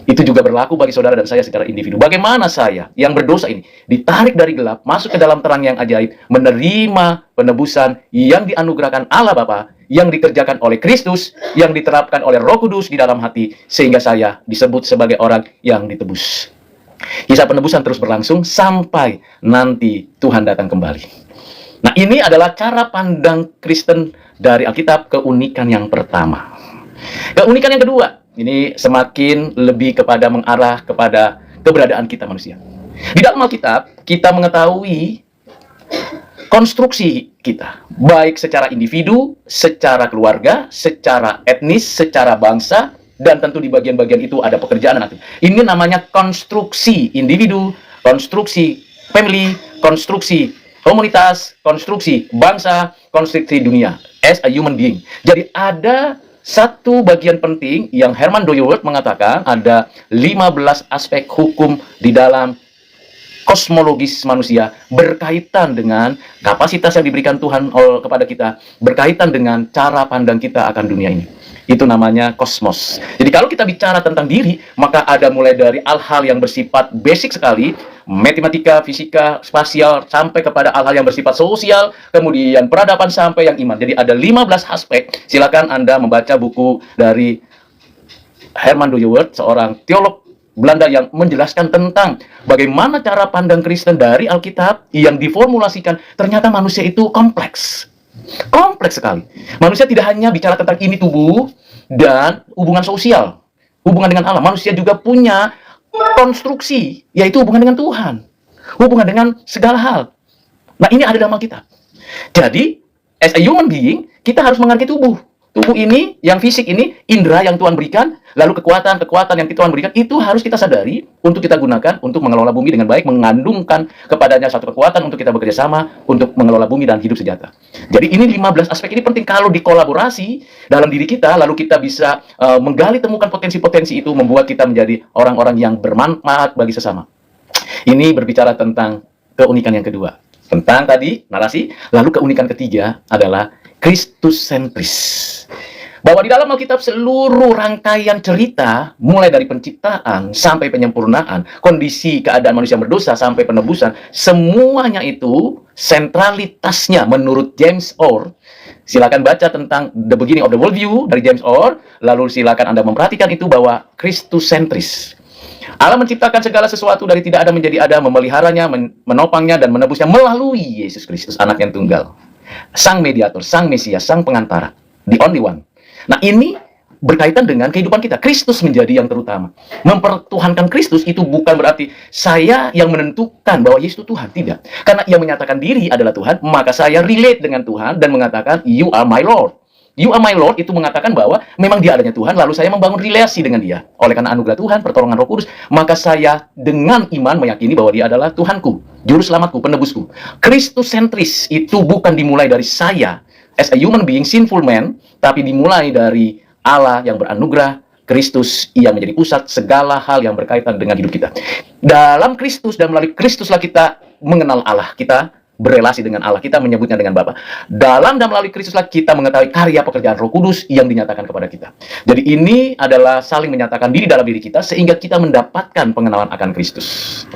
Itu juga berlaku bagi saudara dan saya secara individu. Bagaimana saya yang berdosa ini ditarik dari gelap, masuk ke dalam terang yang ajaib, menerima penebusan yang dianugerahkan Allah Bapa, yang dikerjakan oleh Kristus, yang diterapkan oleh Roh Kudus di dalam hati, sehingga saya disebut sebagai orang yang ditebus. Kisah penebusan terus berlangsung sampai nanti Tuhan datang kembali. Nah, ini adalah cara pandang Kristen dari Alkitab, keunikan yang pertama. Keunikan yang kedua, ini semakin lebih kepada mengarah kepada keberadaan kita manusia. Di dalam Alkitab, kita mengetahui konstruksi kita, baik secara individu, secara keluarga, secara etnis, secara bangsa, dan tentu di bagian-bagian itu ada pekerjaan dan aktivitas. Ini namanya konstruksi individu, konstruksi family, konstruksi komunitas, konstruksi bangsa, konstruksi dunia as a human being. Jadi ada satu bagian penting yang Herman Dooyeweerd mengatakan ada 15 aspek hukum di dalam kosmologis manusia, berkaitan dengan kapasitas yang diberikan Tuhan kepada kita, berkaitan dengan cara pandang kita akan dunia ini. Itu namanya kosmos. Jadi kalau kita bicara tentang diri, maka ada mulai dari hal-hal yang bersifat basic sekali, matematika, fisika, spasial, sampai kepada hal-hal yang bersifat sosial, kemudian peradaban, sampai yang iman. Jadi ada 15 aspek. Silakan Anda membaca buku dari Herman Dooyeweerd, seorang teolog Belanda yang menjelaskan tentang bagaimana cara pandang Kristen dari Alkitab yang diformulasikan. Ternyata manusia itu kompleks. Kompleks sekali. Manusia tidak hanya bicara tentang ini tubuh dan hubungan sosial, hubungan dengan Allah. Manusia juga punya konstruksi, yaitu hubungan dengan Tuhan, hubungan dengan segala hal. Nah, ini ada dalam Alkitab. Jadi, as a human being, kita harus mengerti tubuh. Tubuh ini, yang fisik ini, indera yang Tuhan berikan, lalu kekuatan yang Tuhan berikan, itu harus kita sadari untuk kita gunakan untuk mengelola bumi dengan baik, mengandungkan kepadanya satu kekuatan untuk kita bekerja sama, untuk mengelola bumi dan hidup sejahtera. Jadi ini 15 aspek ini penting kalau dikolaborasi dalam diri kita, lalu kita bisa menggali temukan potensi-potensi itu, membuat kita menjadi orang-orang yang bermanfaat bagi sesama. Ini berbicara tentang keunikan yang kedua. Tentang tadi, narasi, lalu keunikan ketiga adalah Kristus sentris. Bahwa di dalam Alkitab seluruh rangkaian cerita, mulai dari penciptaan sampai penyempurnaan, kondisi keadaan manusia berdosa sampai penebusan, semuanya itu sentralitasnya menurut James Orr. Silakan baca tentang The Beginning of the Worldview dari James Orr, lalu silakan Anda memperhatikan itu bahwa Kristus sentris. Allah menciptakan segala sesuatu dari tidak ada menjadi ada, memeliharanya, menopangnya, dan menebusnya melalui Yesus Kristus, anak yang tunggal. Sang mediator, sang Mesias, sang pengantara, the only one. Nah, ini berkaitan dengan kehidupan kita. Kristus menjadi yang terutama. Mempertuhankan Kristus itu bukan berarti saya yang menentukan bahwa Yesus itu Tuhan. Tidak. Karena Ia menyatakan diri adalah Tuhan, maka saya relate dengan Tuhan dan mengatakan, You are my Lord. You are my Lord itu mengatakan bahwa memang Dia adanya Tuhan, lalu saya membangun relasi dengan Dia. Oleh karena anugerah Tuhan, pertolongan Roh Kudus, maka saya dengan iman meyakini bahwa Dia adalah Tuhanku, Juru Selamatku, penebusku. Kristus sentris itu bukan dimulai dari saya, as a human being, sinful man, tapi dimulai dari Allah yang beranugerah, Kristus, Ia menjadi pusat segala hal yang berkaitan dengan hidup kita. Dalam Kristus dan melalui Kristuslah kita mengenal Allah, kita berelasi dengan Allah, kita menyebutnya dengan Bapa. Dalam dan melalui Kristuslah kita mengetahui karya pekerjaan Roh Kudus yang dinyatakan kepada kita. Jadi ini adalah saling menyatakan diri dalam diri kita sehingga kita mendapatkan pengenalan akan Kristus.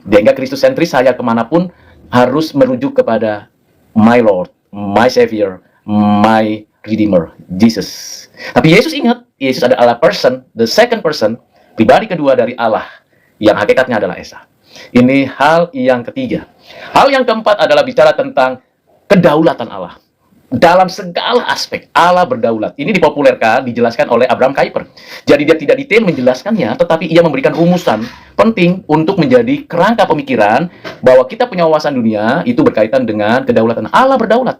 Sehingga Kristus sentris, saya kemanapun harus merujuk kepada my Lord, my Savior, my Redeemer, Jesus. Tapi Yesus ingat, Yesus adalah person, the second person, pribadi kedua dari Allah, yang hakikatnya adalah Esa. Ini hal yang ketiga. Hal yang keempat adalah bicara tentang kedaulatan Allah. Dalam segala aspek, Allah berdaulat. Ini dipopulerkan, dijelaskan oleh Abraham Kuyper. Jadi dia tidak detail menjelaskannya, tetapi ia memberikan rumusan penting untuk menjadi kerangka pemikiran bahwa kita punya wawasan dunia itu berkaitan dengan kedaulatan. Allah berdaulat.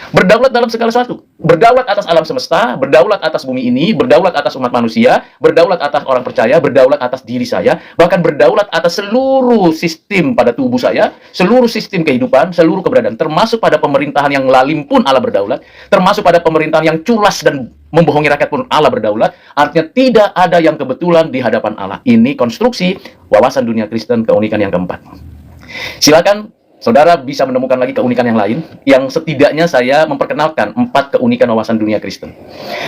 Berdaulat dalam segala sesuatu. Berdaulat atas alam semesta, berdaulat atas bumi ini, berdaulat atas umat manusia, berdaulat atas orang percaya, berdaulat atas diri saya, bahkan berdaulat atas seluruh sistem pada tubuh saya, seluruh sistem kehidupan, seluruh keberadaan, termasuk pada pemerintahan yang lalim pun Allah berdaulat, termasuk pada pemerintahan yang culas dan membohongi rakyat pun Allah berdaulat. Artinya tidak ada yang kebetulan di hadapan Allah. Ini konstruksi wawasan dunia Kristen, keunikan yang keempat. Silakan saudara bisa menemukan lagi keunikan yang lain, yang setidaknya saya memperkenalkan 4 keunikan wawasan dunia Kristen.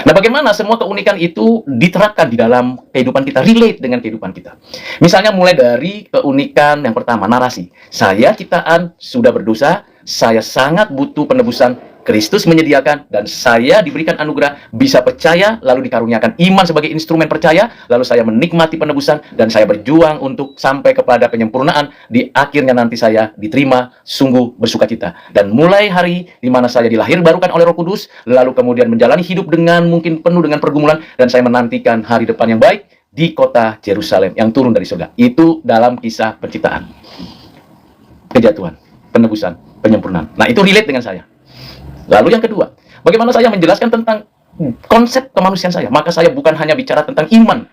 Nah, bagaimana semua keunikan itu diterapkan di dalam kehidupan kita, relate dengan kehidupan kita. Misalnya mulai dari keunikan yang pertama, narasi. Saya ciptaan sudah berdosa, saya sangat butuh penebusan, Kristus menyediakan, dan saya diberikan anugerah, bisa percaya, lalu dikaruniakan iman sebagai instrumen percaya, lalu saya menikmati penebusan, dan saya berjuang untuk sampai kepada penyempurnaan, di akhirnya nanti saya diterima, sungguh bersukacita. Dan mulai hari di mana saya dilahirbarukan oleh Roh Kudus, lalu kemudian menjalani hidup dengan mungkin penuh dengan pergumulan, dan saya menantikan hari depan yang baik di kota Yerusalem yang turun dari surga. Itu dalam kisah penciptaan, kejatuhan, penebusan, penyempurnaan. Nah, itu relate dengan saya. Lalu yang kedua, bagaimana saya menjelaskan tentang konsep kemanusiaan saya. Maka saya bukan hanya bicara tentang iman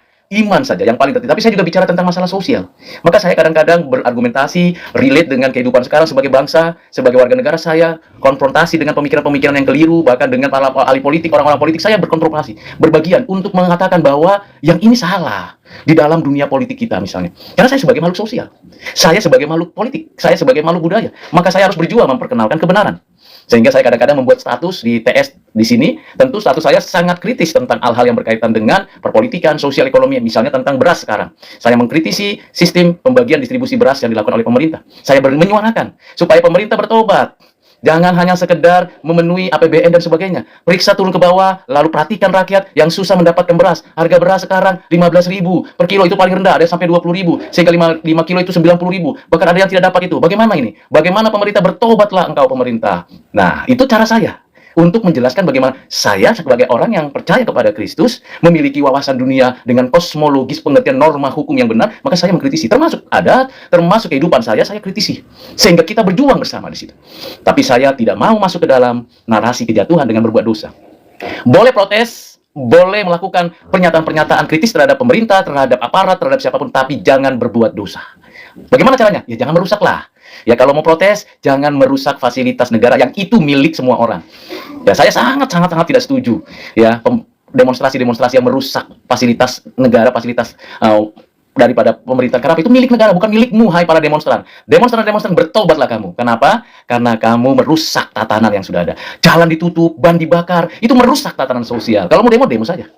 saja yang paling penting, tapi saya juga bicara tentang masalah sosial. Maka saya kadang-kadang berargumentasi, relate dengan kehidupan sekarang sebagai bangsa, sebagai warga negara, saya konfrontasi dengan pemikiran-pemikiran yang keliru, bahkan dengan para ahli politik, orang-orang politik, saya berkonfrontasi, berbagian untuk mengatakan bahwa yang ini salah di dalam dunia politik kita misalnya. Karena saya sebagai makhluk sosial, saya sebagai makhluk politik, saya sebagai makhluk budaya, maka saya harus berjuang memperkenalkan kebenaran. Sehingga saya kadang-kadang membuat status di TS di sini, tentu status saya sangat kritis tentang hal-hal yang berkaitan dengan perpolitikan, sosial, ekonomi, misalnya tentang beras sekarang. Saya mengkritisi sistem pembagian distribusi beras yang dilakukan oleh pemerintah. Saya menyuarakan supaya pemerintah bertobat. Jangan hanya sekedar memenuhi APBN dan sebagainya. Periksa turun ke bawah, lalu perhatikan rakyat yang susah mendapatkan beras. Harga beras sekarang 15.000 per kilo, itu paling rendah, ada sampai 20.000. Sehingga 5 kilo itu 90.000. Bahkan ada yang tidak dapat itu. Bagaimana ini? Bagaimana pemerintah? Bertobatlah engkau pemerintah. Nah, itu cara saya untuk menjelaskan bagaimana saya sebagai orang yang percaya kepada Kristus, memiliki wawasan dunia dengan kosmologis pengertian norma hukum yang benar, maka saya mengkritisi. Termasuk adat, termasuk kehidupan saya kritisi. Sehingga kita berjuang bersama di situ. Tapi saya tidak mau masuk ke dalam narasi kejatuhan dengan berbuat dosa. Boleh protes, boleh melakukan pernyataan-pernyataan kritis terhadap pemerintah, terhadap aparat, terhadap siapapun, tapi jangan berbuat dosa. Bagaimana caranya? Ya jangan merusaklah. Ya kalau mau protes, jangan merusak fasilitas negara yang itu milik semua orang. Ya saya sangat tidak setuju. Ya demonstrasi-demonstrasi yang merusak fasilitas negara, fasilitas daripada pemerintah. Karena itu milik negara, bukan milikmu, hai para demonstran. Demonstran bertobatlah kamu. Kenapa? Karena kamu merusak tatanan yang sudah ada. Jalan ditutup, ban dibakar, itu merusak tatanan sosial. Kalau mau demo saja.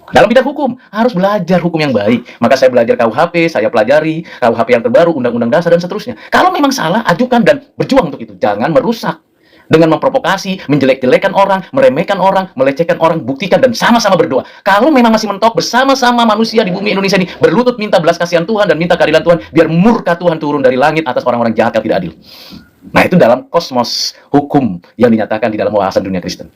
Dalam bidang hukum, harus belajar hukum yang baik. Maka saya belajar KUHP, saya pelajari KUHP yang terbaru, Undang-Undang Dasar, dan seterusnya. Kalau memang salah, ajukan dan berjuang untuk itu. Jangan merusak. Dengan memprovokasi, menjelek-jelekan orang, meremehkan orang, melecehkan orang, buktikan dan sama-sama berdoa. Kalau memang masih mentok, bersama-sama manusia di bumi Indonesia ini, berlutut minta belas kasihan Tuhan dan minta keadilan Tuhan, biar murka Tuhan turun dari langit atas orang-orang jahat yang tidak adil. Nah, itu dalam kosmos hukum yang dinyatakan di dalam wawasan dunia Kristen.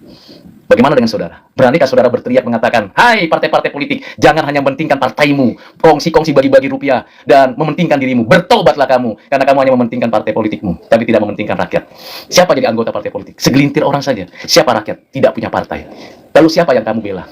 Bagaimana dengan saudara? Beranikah saudara berteriak mengatakan, hai partai-partai politik, jangan hanya mementingkan partaimu, kongsi-kongsi bagi-bagi rupiah, dan mementingkan dirimu. Bertobatlah kamu, karena kamu hanya mementingkan partai politikmu, tapi tidak mementingkan rakyat. Siapa jadi anggota partai politik? Segelintir orang saja. Siapa rakyat? Tidak punya partai. Lalu siapa yang kamu bela?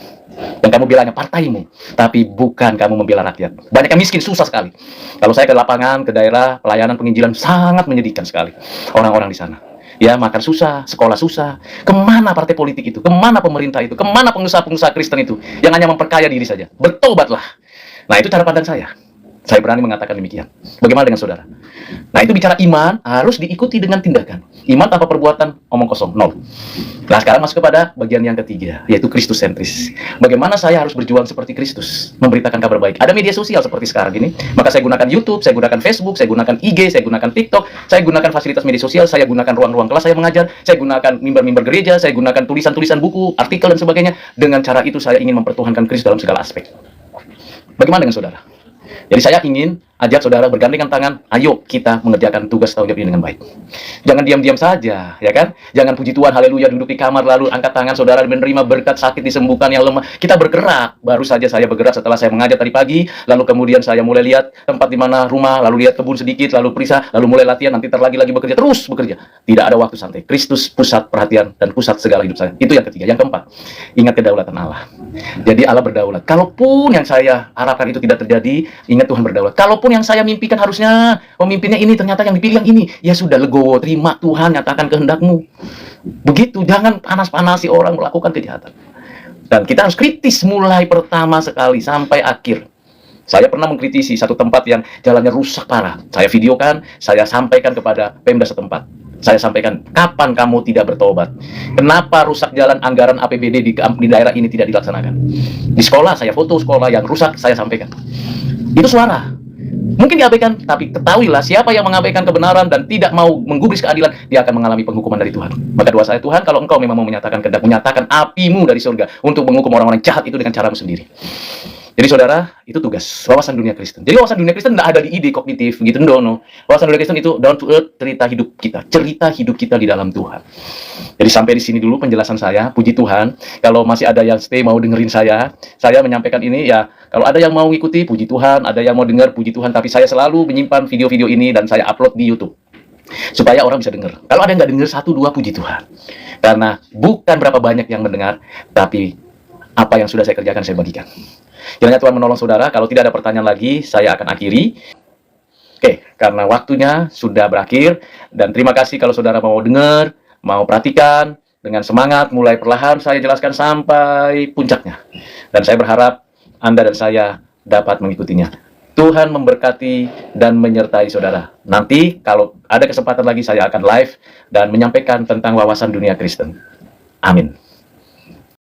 Yang kamu bela hanya partaimu, tapi bukan kamu membela rakyat. Banyak yang miskin, susah sekali. Kalau saya ke lapangan, ke daerah, pelayanan penginjilan, sangat menyedihkan sekali orang-orang di sana. Ya, makan susah, sekolah susah. Kemana partai politik itu? Kemana pemerintah itu? Kemana pengusaha-pengusaha Kristen itu? Yang hanya memperkaya diri saja. Bertobatlah. Nah, itu cara pandang saya. Saya berani mengatakan demikian. Bagaimana dengan saudara? Nah, itu bicara iman harus diikuti dengan tindakan. Iman tanpa perbuatan omong kosong, nol. Nah, sekarang masuk kepada bagian yang ketiga, yaitu Kristus sentris. Bagaimana saya harus berjuang seperti Kristus, memberitakan kabar baik. Ada media sosial seperti sekarang ini, maka saya gunakan YouTube, saya gunakan Facebook, saya gunakan IG, saya gunakan TikTok, saya gunakan fasilitas media sosial, saya gunakan ruang-ruang kelas saya mengajar, saya gunakan mimbar-mimbar gereja, saya gunakan tulisan-tulisan buku, artikel, dan sebagainya. Dengan cara itu saya ingin mempertuhankan Kristus dalam segala aspek. Bagaimana dengan saudara? Jadi saya ingin ajak saudara bergandengan tangan, ayo kita mengerjakan tugas tanggung jawab ini dengan baik. Jangan diam-diam saja, ya kan? Jangan puji Tuhan, haleluya, duduk di kamar lalu angkat tangan saudara menerima berkat, sakit disembuhkan, yang lemah. Kita bergerak. Baru saja saya bergerak setelah saya mengajar tadi pagi, lalu kemudian saya mulai lihat tempat di mana rumah, lalu lihat kebun sedikit, lalu perisa, lalu mulai latihan, nanti lagi bekerja, terus bekerja. Tidak ada waktu santai. Kristus pusat perhatian dan pusat segala hidup saya. Itu yang ketiga. Yang keempat, ingat kedaulatan Allah. Jadi Allah berdaulat. Kalaupun yang saya harapkan itu tidak terjadi, ingat Tuhan berdaulat. Kalaupun yang saya mimpikan harusnya pemimpinnya ini, ternyata yang dipilih yang ini, ya sudah, legowo, terima Tuhan, nyatakan kehendakmu. Begitu, jangan panas-panasi orang melakukan kejahatan. Dan kita harus kritis mulai pertama sekali sampai akhir. Saya pernah mengkritisi satu tempat yang jalannya rusak parah. Saya videokan, saya sampaikan kepada Pemda setempat. Saya sampaikan, kapan kamu tidak bertobat? Kenapa rusak jalan, anggaran APBD di daerah ini tidak dilaksanakan? Di sekolah, saya foto sekolah yang rusak, saya sampaikan. Itu suara. Mungkin diabaikan, tapi ketahuilah siapa yang mengabaikan kebenaran dan tidak mau menggubris keadilan, dia akan mengalami penghukuman dari Tuhan. Maka doa saya, Tuhan, kalau engkau memang mau menyatakan kehendak, menyatakan apimu dari surga untuk menghukum orang-orang jahat itu dengan caramu sendiri. Jadi saudara, itu tugas wawasan dunia Kristen. Jadi wawasan dunia Kristen tidak ada di ide kognitif gitu, no. Wawasan dunia Kristen itu down to earth, cerita hidup kita di dalam Tuhan. Jadi sampai di sini dulu penjelasan saya. Puji Tuhan, kalau masih ada yang stay mau dengerin saya menyampaikan ini ya. Kalau ada yang mau ikuti, puji Tuhan. Ada yang mau dengar, puji Tuhan. Tapi saya selalu menyimpan video-video ini dan saya upload di YouTube supaya orang bisa dengar. Kalau ada yang nggak dengar, 1-2 puji Tuhan. Karena bukan berapa banyak yang mendengar, tapi apa yang sudah saya kerjakan saya bagikan. Kiranya Tuhan menolong saudara. Kalau tidak ada pertanyaan lagi, saya akan akhiri. Oke, karena waktunya sudah berakhir. Dan terima kasih kalau saudara mau dengar, mau perhatikan. Dengan semangat, mulai perlahan saya jelaskan sampai puncaknya. Dan saya berharap Anda dan saya dapat mengikutinya. Tuhan memberkati dan menyertai saudara. Nanti kalau ada kesempatan lagi, saya akan live dan menyampaikan tentang wawasan dunia Kristen. Amin.